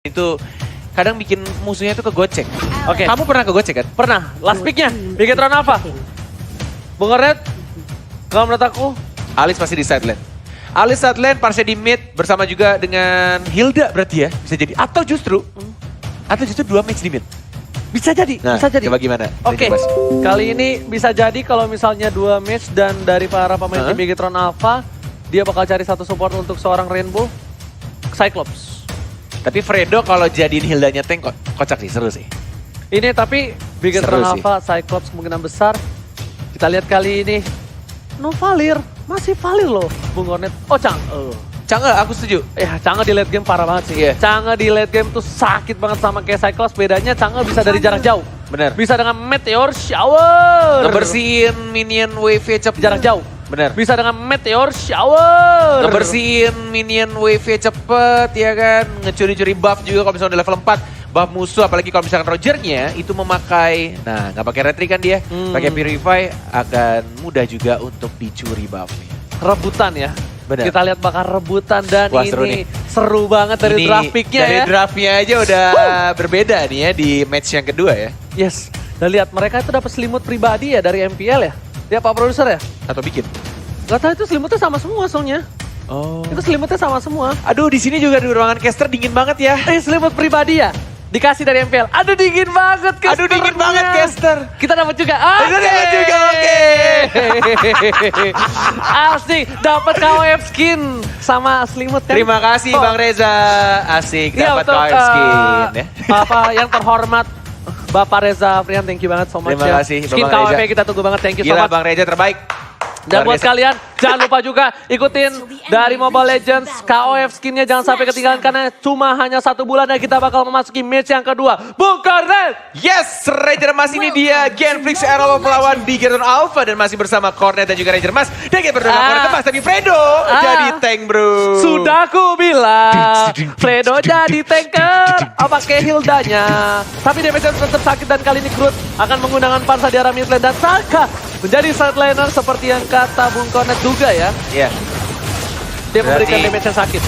Itu kadang bikin musuhnya itu kegocek. Oke. Kamu pernah kegocek kan? Pernah. Last pick-nya, Bigetron Alpha. Bung Kornet, kalau menurut aku, Alice pasti di side lane. Alice side lane, Parse di mid bersama juga dengan Hilda berarti ya, bisa jadi. Atau justru dua match di mid. bisa jadi, Nah, bisa jadi. coba gimana? Oke, Mas? kali ini bisa jadi kalau misalnya 2 match dan dari para pemain tim Bigetron Alpha, dia bakal cari satu support untuk seorang Rainbow, Cyclops. Tapi Fredo kalau jadiin Hildanya tank kocak sih, seru sih. Ini tapi Bigetron Seru sih. Alpha, Cyclops kemungkinan besar. Kita lihat kali ini, no Valir, masih Valir loh, Bung Kornet. Oh, Canggih, aku setuju. Ya, Chang'e di late game parah banget sih. Iya. Chang'e di late game tuh sakit banget sama kayak Cyclops. Bedanya Chang'e bisa dari jarak jauh. Bener. Bisa dengan Meteor Shower. Ngebersihin minion wave cepet. Jarak jauh. Bener. Bisa dengan Meteor Shower. Ngebersihin minion wave cepet ya kan. Ngecuri-curi buff juga kalau misalnya udah level 4. Buff musuh, apalagi kalau misalkan Rogernya itu memakai, nah nggak pakai retri kan dia, pakai purify akan mudah juga untuk dicuri buffnya. Rebutan ya. Bener. Kita lihat bakal rebutan dan Wah, seru nih. ini seru banget dari Ini draft pick-nya dari ya. draftnya aja udah berbeda nih ya di match yang kedua ya. Yes. Dan lihat mereka itu dapat selimut pribadi ya dari MPL ya. Ya Pak Produser ya. Atau bikin. Gak tahu itu selimutnya sama semua soalnya. Oh. Itu selimutnya sama semua. Aduh, di sini juga di ruangan caster dingin banget ya. Selimut pribadi ya? Dikasih dari MPL. Aduh dingin banget caster. Aduh, dingin banget caster. Kita dapat juga. Kita dapat juga, oke. Asik, dapat KOF skin sama selimut kan. Terima kasih Oh. Bang Reza. Asik Iya, dapat untuk, KOF skin ya. Apa yang terhormat Bapak Reza Frian, thank you banget so much Terima ya. kasih, Skin Bapak KOF Reza. kita tunggu banget, thank you so Gila much. Bang Reza terbaik. Dan Luar buat biasa. kalian, jangan lupa juga ikutin dari Mobile Legends KOF skinnya jangan sampai ketinggalan karena cuma hanya 1 bulan dan kita bakal memasuki match yang kedua. Bung Kornet! Yes, Ranger Mas ini dia Genflix Arrow melawan Bigetron Alpha dan masih bersama Kornet dan juga Ranger Mas. Dan kita berdua Kornet tebas tapi Fredo jadi tank bro. Sudah aku bilang, Fredo jadi tanker, pakai Hildanya. Tapi damage tetap sakit dan kali ini Groot akan menggunakan pansa di arah mid lane dan Saka menjadi side laner seperti yang kata Bung Kornet duga ya. Iya. Dia memberikan Berarti- damage yang sakit.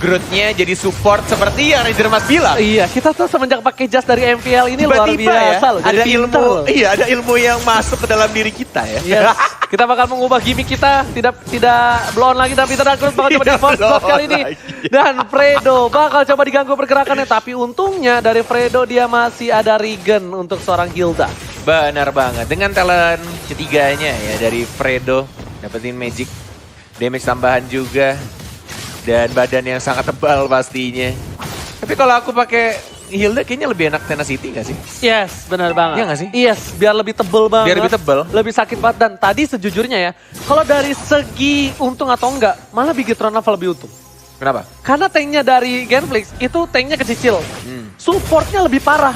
Grootnya jadi support seperti yang Ranger Mas bilang. Iya, kita tuh semenjak pakai jas dari MPL ini luar Tiba-tiba ya, biasa loh. Jadi ada pintar ilmu, loh. iya ada ilmu yang masuk ke dalam diri kita ya. Yes. Kita bakal mengubah gimmick kita, tidak blow on lagi tapi kita Groot bakal coba di force blow shot kali on ini. lagi. Dan Fredo bakal coba diganggu pergerakannya, tapi untungnya dari Fredo dia masih ada regen untuk seorang Hilda. Benar banget. Dengan talent ketiganya ya dari Fredo dapetin magic damage tambahan juga dan badan yang sangat tebal pastinya. Tapi kalau aku pakai Hilda kayaknya lebih enak Tenacity nggak sih? Yes, benar banget. Iya nggak sih? Yes, biar lebih tebel banget. Biar lebih tebel. Lebih sakit banget dan tadi sejujurnya ya, kalau dari segi untung atau enggak, malah Bigetron Alpha lebih untung. Kenapa? Karena tanknya dari Genflix itu tanknya kecil. Supportnya lebih parah.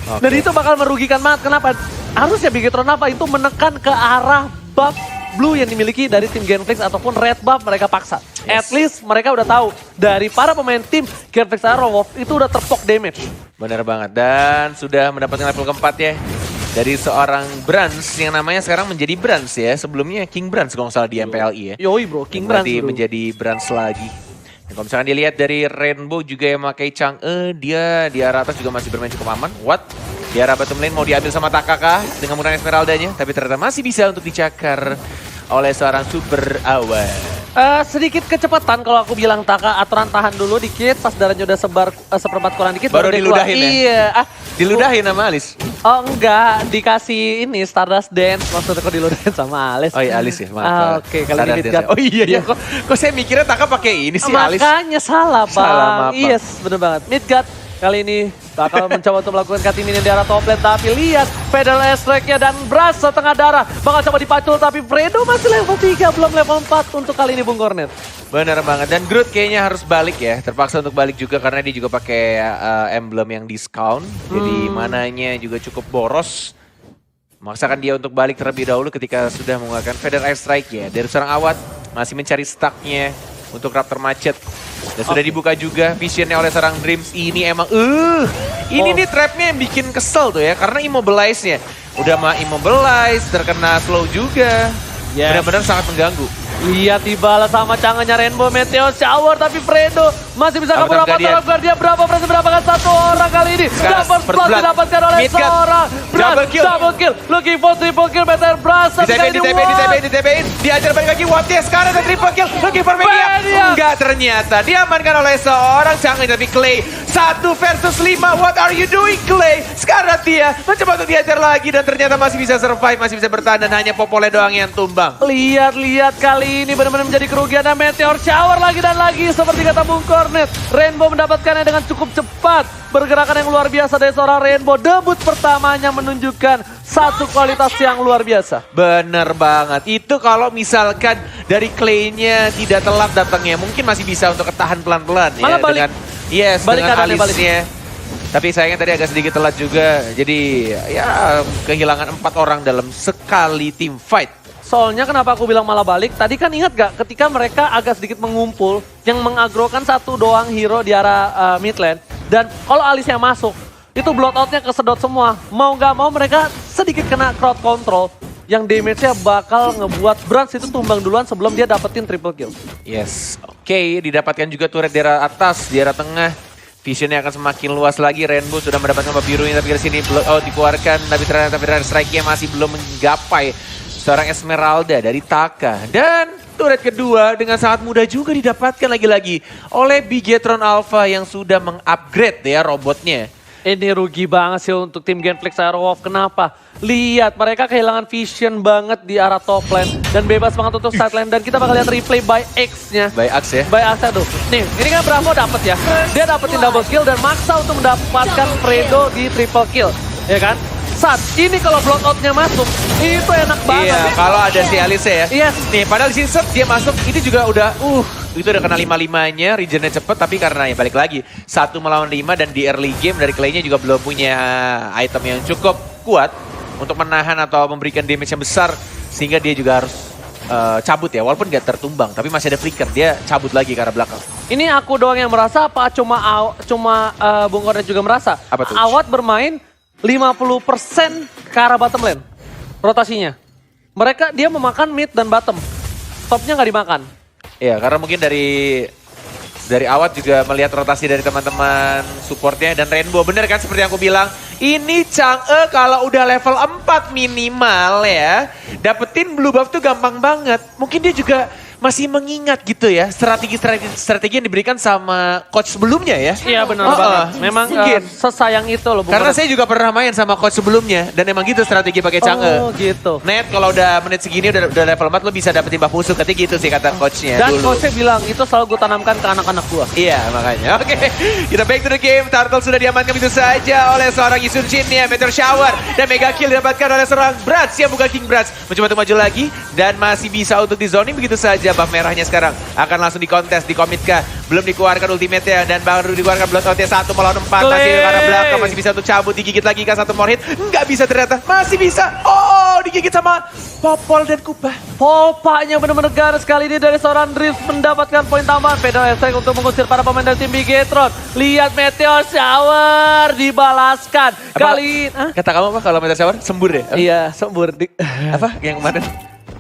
Oke. Dan itu bakal merugikan banget. Kenapa? Harusnya Bigetron Alpha itu menekan ke arah buff blue yang dimiliki dari tim Genflix ataupun red buff mereka paksa. Yes. At least mereka udah tahu dari para pemain tim Genflix Aerowolf itu udah terpok damage. Benar banget. Dan sudah mendapatkan level keempat ya. Dari seorang Brans yang namanya sekarang menjadi Brans ya. Sebelumnya King Brans kalau nggak salah di MPLI ya. Yoi bro, King Brand Berarti bro. menjadi Brans lagi. Dan kalau misalkan dilihat dari Rainbow juga yang memakai Chang'e, dia di arah atas juga masih bermain cukup aman. What? Di arah bottom lane mau diambil sama Takaka dengan menggunakan Esmeraldanya. Tapi ternyata masih bisa untuk dicakar oleh seorang super awal. Sedikit kecepatan kalau aku bilang Taka, aturan tahan dulu dikit pas darahnya udah sebar seperempat kurang dikit. Baru dia keluar. diludahin ya? Iya. Diludahin sama Alice. Oh enggak, dikasih ini Stardust Dance, maksudnya kok diludahin sama Alice. Oh iya Alice ya, maaf. Oke, kali Sadar ini dia. Midgard. Oh iya ya, kok saya mikirnya Taka pakai ini sih Alice. Makanya salah bang. Salah, maaf, Bang. Yes, bener banget. Midgard kali ini bakal mencoba untuk melakukan cutting minion di arah top lane. Tapi lihat Federal Airstrike-nya dan Brass setengah darah. Bakal coba dipacul tapi Fredo masih level 3, belum level 4 untuk kali ini Bung Kornet. Benar banget. Dan Groot kayaknya harus balik ya. Terpaksa untuk balik juga karena dia juga pakai emblem yang discount. Jadi mananya juga cukup boros. Memaksakan dia untuk balik terlebih dahulu ketika sudah menggunakan Feather Airstrike ya. Dari seorang awat masih mencari stucknya untuk Raptor Macet. Dan sudah dibuka juga visionnya oleh seorang Dreams. Ini emang ini nih trapnya yang bikin kesel tuh ya. Karena immobilize-nya. Udah mah immobilize, terkena slow juga. Yes. Benar-benar sangat mengganggu. Lihat dibalas sama canggahnya Rainbow Meteor Shower, tapi Fredo masih bisa kabur. Apa Guardian. Guardian berhasil mendapatkan satu orang kali ini. Sekarang Double First spot Blood. didapatkan oleh Midgard. seorang Double kill. Double kill. Looking for triple kill Meteor Blast. Di-TP-in, diajar balik lagi. What ya sekarang ada triple kill. Looking for Mania. Mania. Enggak, ternyata diamankan oleh seorang canggih. Tapi Clay 1 versus 5. What are you doing, Clay? Sekarang dia mencoba untuk diajar lagi dan ternyata masih bisa survive, masih bisa bertahan dan hanya Popole doang yang tumbang. Lihat kali ini benar-benar menjadi kerugian dan Meteor Shower lagi dan lagi seperti kata Bung Cornet. Rainbow mendapatkannya dengan cukup cepat. Pergerakan yang luar biasa dari seorang Rainbow. Debut pertamanya menunjukkan satu kualitas yang luar biasa. Bener banget. Itu kalau misalkan dari Clay-nya tidak telat datangnya, mungkin masih bisa untuk ketahan pelan-pelan ya. Malah balik. Dengan Kanan, balik. alisnya. Tapi sayangnya tadi agak sedikit telat juga. Jadi ya kehilangan 4 orang dalam sekali team fight. Soalnya kenapa aku bilang malah balik, tadi kan ingat gak ketika mereka agak sedikit mengumpul, yang mengagrokan satu doang hero di arah mid lane, dan kalau alisnya masuk, itu bloodout-nya kesedot semua. Mau gak mau mereka sedikit kena crowd control, yang damage-nya bakal ngebuat Brans itu tumbang duluan sebelum dia dapetin triple kill. Yes, oke, didapatkan juga turret di arah atas, di arah tengah. Visionnya akan semakin luas lagi. Rainbow sudah mendapatkan map birunya, tapi dari sini blowout dikeluarkan, tapi ternyata strike-nya masih belum menggapai seorang Esmeralda dari Taka. Dan turret kedua dengan sangat mudah juga didapatkan lagi-lagi oleh Bigetron Alpha yang sudah mengupgrade ya robotnya. Ini rugi banget sih untuk tim Genflix Aerowolf. Kenapa? Lihat, mereka kehilangan vision banget di arah top lane. Dan bebas banget untuk side lane. Dan kita bakal lihat replay by X-nya. By Axe ya. By Axe tuh. Nih, ini kan Bravo dapet ya. Dia dapetin double kill dan maksa untuk mendapatkan Fredo di triple kill. Ya kan? Saat ini kalau blowout-nya masuk, itu enak banget. Iya, kalau ada si Alice ya. Yes. Nih, padahal di sini set dia masuk, itu juga udah, itu udah kena 5-5-nya, regennya cepet, tapi karena ya balik lagi, 1 melawan 5 dan di early game dari Clay-nya juga belum punya item yang cukup kuat untuk menahan atau memberikan damage yang besar, sehingga dia juga harus cabut ya, walaupun gak tertumbang, tapi masih ada flicker, dia cabut lagi ke arah belakang. Ini aku doang yang merasa apa cuma Bung Kornet juga merasa? Apa tuh? Awat bermain 50% ke arah bottom lane rotasinya. Dia memakan mid dan bottom. Topnya nggak dimakan. Iya, karena mungkin dari Awat juga melihat rotasi dari teman-teman supportnya dan Rainbow. Bener kan seperti yang aku bilang, ini Chang'e kalau udah level 4 minimal ya, dapetin blue buff tuh gampang banget. Mungkin dia juga masih mengingat gitu ya strategi yang diberikan sama coach sebelumnya ya. Iya benar banget. Memang sesayang itu loh. Karena saya juga pernah main sama coach sebelumnya dan emang gitu strategi pakai Chang'e. Oh gitu. Net kalau udah menit segini udah level 4 lo bisa dapetin buff musuh, katanya gitu sih kata coachnya Dan dulu. coachnya bilang itu selalu gue tanamkan ke anak-anak gue. Iya makanya. Oke, kita back to the game. Turtle sudah diamankan begitu saja oleh seorang Yisun Jin ya. Meteor Shower dan Mega Kill didapatkan oleh seorang Brats yang bukan King Brats. Mencoba untuk maju lagi dan masih bisa untuk di zoning begitu saja. Buff merahnya sekarang akan langsung dikontes, dikomitkah. Belum dikeluarkan ultimate-nya dan baru dikeluarkan bloodout-nya 1 melawan 4. Masih ke arah belakang, masih bisa untuk cabut. Digigit lagi kah satu more hit. Nggak bisa ternyata. Masih bisa. Oh, digigit sama Popol dan Kubah. Popanya benar-benar garis kali ini dari seorang Drift mendapatkan poin tambahan. Pedal Effect untuk mengusir para pemain dari tim Bigetron. Lihat Meteor Shower dibalaskan. Kali ini... Kata kamu apa kalau Meteor Shower? Sembur ya? Iya, sembur. Apa yang kemarin?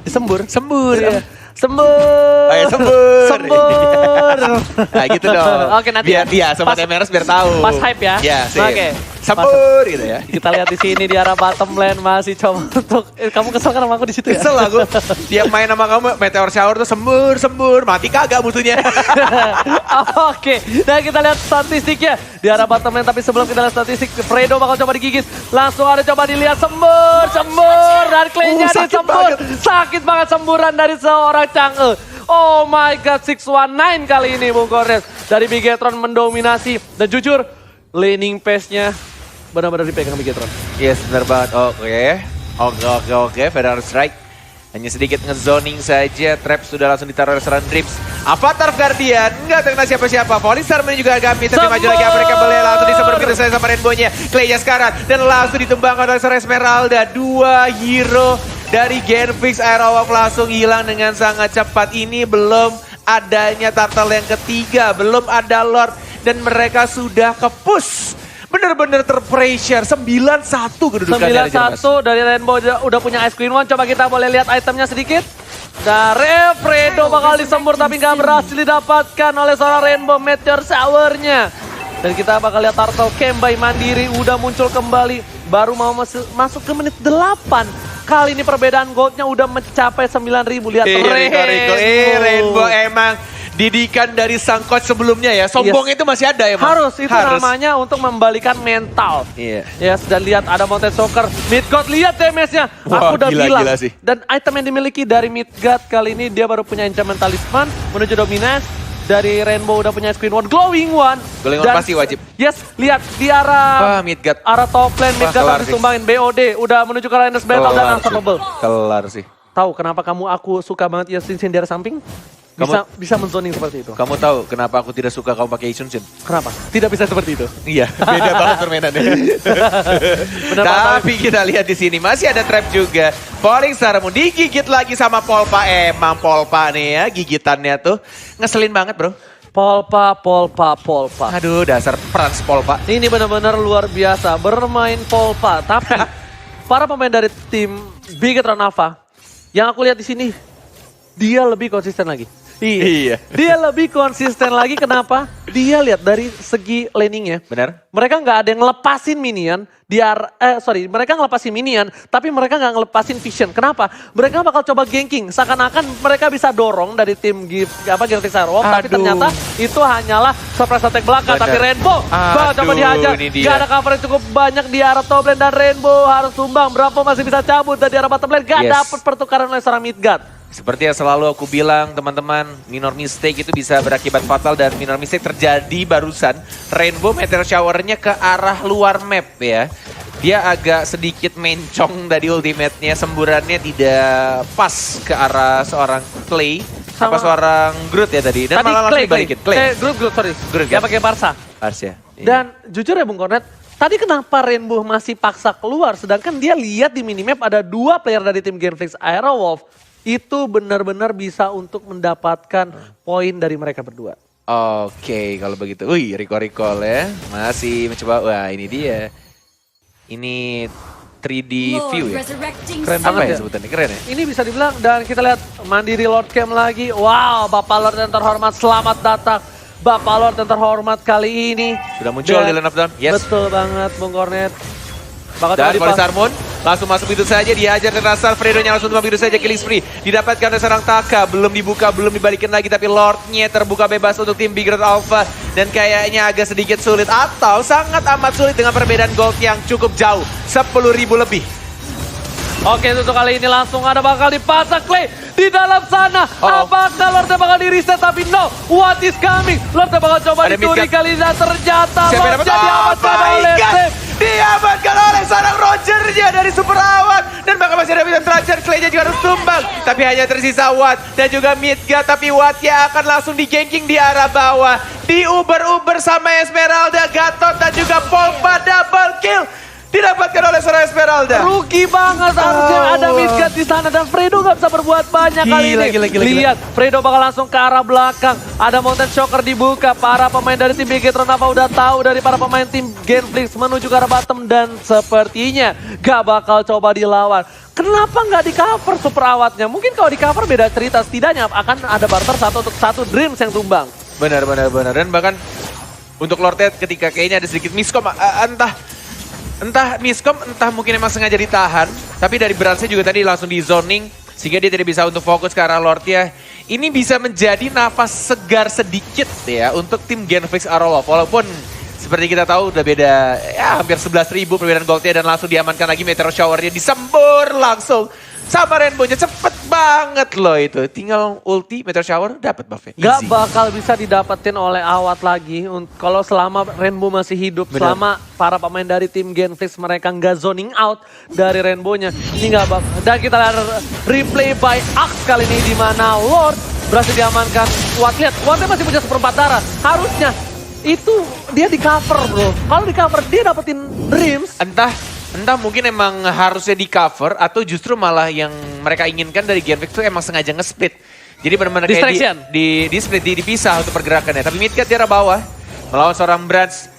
Sembur. Sembur. Iya. Sembur. Oh ya, sembur. Sembur. Nah gitu dong. Oke, nanti biar dia sama pas- MRS biar tahu. Pas hype ya. Ya, sip. Oke. Sembur gitu ya. Kita lihat di sini di arah bottom lane masih coba untuk kamu kesel kan sama aku di situ ya? Kesel aku. Dia main sama kamu Meteor Shower tuh sembur. Mati kagak musuhnya. Oke, dan kita lihat statistiknya di arah bottom lane. Tapi sebelum kita lihat statistik, Fredo bakal coba digigit. Langsung ada coba dilihat sembur. Dan Clay-nya sakit disembur. banget. Sakit banget semburan dari seorang Chang'e. Oh my god, 619 kali ini Bung Kornes. Dari Bigetron mendominasi. Dan jujur, laning pace-nya benar-benar dipegang Bigetron. Yes, benar banget. Oke. Federal Strike. Hanya sedikit ngezoning saja. Trap sudah langsung ditaruh oleh seorang Drips. Avatar Guardian. Enggak terkena siapa-siapa. Polistar juga Gami. Tapi maju lagi Afrika boleh langsung disemprot begitu saja sama Rainbow-nya. Clay-nya sekarang. Dan langsung ditumbangkan oleh seorang Esmeralda. 2 hero dari Genflix Aerowolf langsung hilang dengan sangat cepat. Ini belum adanya Turtle yang ketiga. Belum ada Lord. Dan mereka sudah ke-push. Bener-bener terpressure. 9-1 kedudukannya. 9-1 dari Rainbow udah punya Ice Queen One. Coba kita boleh lihat itemnya sedikit. Dari Fredo bakal disembur tapi nggak berhasil didapatkan oleh seorang Rainbow Meteor Shower-nya. Dan kita bakal lihat Turtle Kembai Mandiri udah muncul kembali. Baru mau masuk ke menit 8. Kali ini perbedaan goldnya udah mencapai 9.000. Lihat Rainbow emang didikan dari sang coach sebelumnya ya. Sombong itu masih ada emang. Harus. Namanya untuk membalikan mental. Iya. Yes, dan lihat ada Mountain Soccer. Midgard lihat damage-nya. Wah, Aku udah gila bilang. sih. Dan item yang dimiliki dari Midgard kali ini dia baru punya Enchantment Talisman menuju Dominance. Dari Rainbow udah punya Screen One, Glowing One. Glowing One pasti wajib. Yes, lihat di arah Midgard. arah top lane Midgard harus ditumbangin. BOD udah menuju ke Lioness Battle dan Unstoppable. Kelar sih. Tahu kenapa aku suka banget Yasuin Shin dari samping? Bisa menzoning seperti itu. Kamu tahu kenapa aku tidak suka kamu pakai Yasuin? Kenapa? Tidak bisa seperti itu. Iya, beda banget permainannya. Tapi kita lihat di sini masih ada trap juga. Falling Star Moon digigit lagi sama Polpa. Emang Polpa nih ya, gigitannya tuh ngeselin banget bro. Polpa. Aduh, dasar Frans Polpa. Ini benar-benar luar biasa bermain Polpa. Tapi para pemain dari tim Bigetron Alpha yang aku lihat di sini dia lebih konsisten lagi. Iya. Dia lebih konsisten lagi. Kenapa? Dia lihat dari segi laningnya. Benar. Mereka nggak ada yang ngelepasin minion. Mereka ngelepasin minion, tapi mereka nggak ngelepasin vision. Kenapa? Mereka bakal coba ganking. Seakan-akan mereka bisa dorong dari tim Genflix Airwolf, tapi ternyata itu hanyalah surprise attack belakang. Tapi Rainbow coba dihajar. Gak ada cover yang cukup banyak di arah top lane dan Rainbow harus tumbang. Bravo masih bisa cabut dari arah bottom lane. Gak dapet pertukaran oleh seorang Midgard. Seperti yang selalu aku bilang teman-teman, minor mistake itu bisa berakibat fatal dan minor mistake terjadi barusan. Rainbow Meteor Shower-nya ke arah luar map ya. Dia agak sedikit mencong dari ultimate-nya, semburannya tidak pas ke arah seorang Clay. Apa seorang Groot ya tadi, dan malah langsung dibalikin. Groot, sorry. Groot Dia kan? pakai Barca. Barca. Dan jujur ya Bung Kornet, tadi kenapa Rainbow masih paksa keluar, sedangkan dia lihat di minimap ada 2 player dari tim Genflix Airwolf. Itu benar-benar bisa untuk mendapatkan poin dari mereka berdua. Oke, kalau begitu. Wih, recall ya. Masih mencoba. Wah, ini dia. Ini 3D view ya. Keren Apa banget ya ya. sebutannya? Keren ya? Ini bisa dibilang, dan kita lihat Mandiri Lord Camp lagi. Wow, Bapak Lord yang terhormat, selamat datang. Bapak Lord yang terhormat kali ini. Sudah muncul di line of down. Yes. Betul banget, Bung Kornet. Dan Falling Star Moon langsung masuk begitu saja, dihajar dan Rasal Fredo-nya langsung begitu saja killing spree. Didapatkan oleh seorang Taka, belum dibuka, belum dibalikin lagi, tapi Lord-nya terbuka bebas untuk tim Bigetron Alpha. Dan kayaknya agak sedikit sulit atau sangat amat sulit dengan perbedaan gold yang cukup jauh, 10.000 lebih. Oke, untuk kali ini langsung ada bakal dipasang Clay di dalam sana. Apakah Lordnya bakal di reset? Tapi no, what is coming? Lordnya bakal coba dicuri kali ini dan ternyata Lordnya diamankan oleh Sam. Diamankan oleh seorang Roger-nya dari Super Awan. Dan bakal masih ada bisa terakhir, Clay-nya juga harus tumbang. Tapi hanya tersisa Watt dan juga Midgard. Tapi Watt-nya akan langsung di-ganking di arah bawah. Di-uber-uber sama Esmeralda, Gatot dan juga Polpa double kill. Didapatkan oleh seorang Esmeralda. Rugi banget, harusnya ada Midgard di sana dan Fredo nggak bisa berbuat banyak kali ini. Gila. Lihat, Fredo bakal langsung ke arah belakang. Ada Mountain Shocker dibuka. Para pemain dari tim Bigetron apa udah tahu dari para pemain tim Genflix menuju ke arah bottom dan sepertinya gak bakal coba dilawan. Kenapa nggak di cover super awatnya? Mungkin kalau di cover beda cerita, setidaknya akan ada barter 1-1 Dreams yang tumbang. Benar. Dan bahkan untuk Lord-nya ketika kayaknya ada sedikit miskom, entah miskom, entah mungkin emang sengaja ditahan. Tapi dari Bransnya juga tadi langsung di zoning. Sehingga dia tidak bisa untuk fokus ke arah Lord-nya. Ini bisa menjadi nafas segar sedikit ya untuk tim Genflix Airwolf. Walaupun seperti kita tahu udah beda ya hampir 11.000 perbedaan goldnya. Dan langsung diamankan lagi Meteor Shower-nya. Disembur langsung sama Rainbow-nya. Cepet banget loh itu. Tinggal ulti Meteor Shower dapat buff-nya. Gak bakal bisa didapetin oleh Awat lagi kalau selama Rainbow masih hidup. Bener. Selama para pemain dari tim Genflix mereka nggak zoning out dari Rainbow-nya. Ini gak bakal. Dan kita lihat replay by Axe kali ini di mana Lord berhasil diamankan. Watt, lihat, Wattnya masih punya seperempat darah. Harusnya itu dia di cover bro. Kalau di cover dia dapetin Dreams. Entah mungkin emang harusnya di cover atau justru malah yang mereka inginkan dari Genflix itu emang sengaja nge-split. Jadi benar-benar kayak di split, dipisah untuk pergerakannya. Tapi Midgard di arah bawah melawan seorang Brands.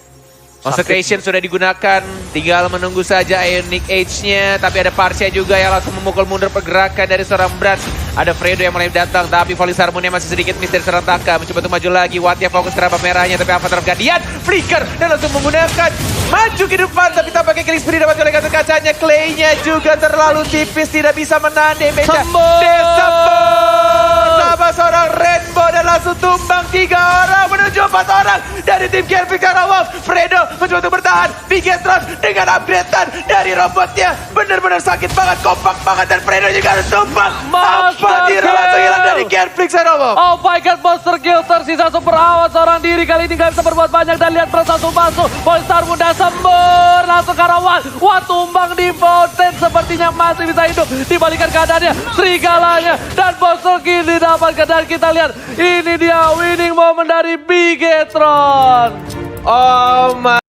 Consecration sudah digunakan, tinggal menunggu saja Ionic Age-nya. Tapi ada Parsia juga yang langsung memukul mundur pergerakan dari seorang Brans. Ada Fredo yang mulai datang, tapi Volley Harmonia masih sedikit miss dari seorang Taka. Mencoba untuk maju lagi, Watya fokus ke raba merahnya, tapi Avatar Guardian, Flicker, dan langsung menggunakan maju ke depan. Tapi tampaknya Killing Spree dapat oleh kartu kacanya. Clay-nya juga terlalu tipis, tidak bisa menahan damage-nya. Desembur sama seorang Rainbow dan langsung tumbang 3 orang menuju 4 orang dari tim Kervik Karawang. Fredo mencoba untuk bertahan, Bigetron dengan upgrade-an dari robotnya. Benar-benar sakit banget, kompak banget, dan Fredo juga harus tumbang. Apa Tira langsung hilang dari Kervik Karawang. Oh my god, monster kill tersisa super awas seorang diri. Kali ini gak bisa berbuat banyak dan lihat persatu masuk. Polestar muda sembur langsung Karawang. Wah, tumbang di fountain sepertinya masih bisa hidup. Dibalikan keadaannya, serigalanya dan monster kill didapatkan. Dan kita lihat ini dia winning moment dari Bigetron. Oh my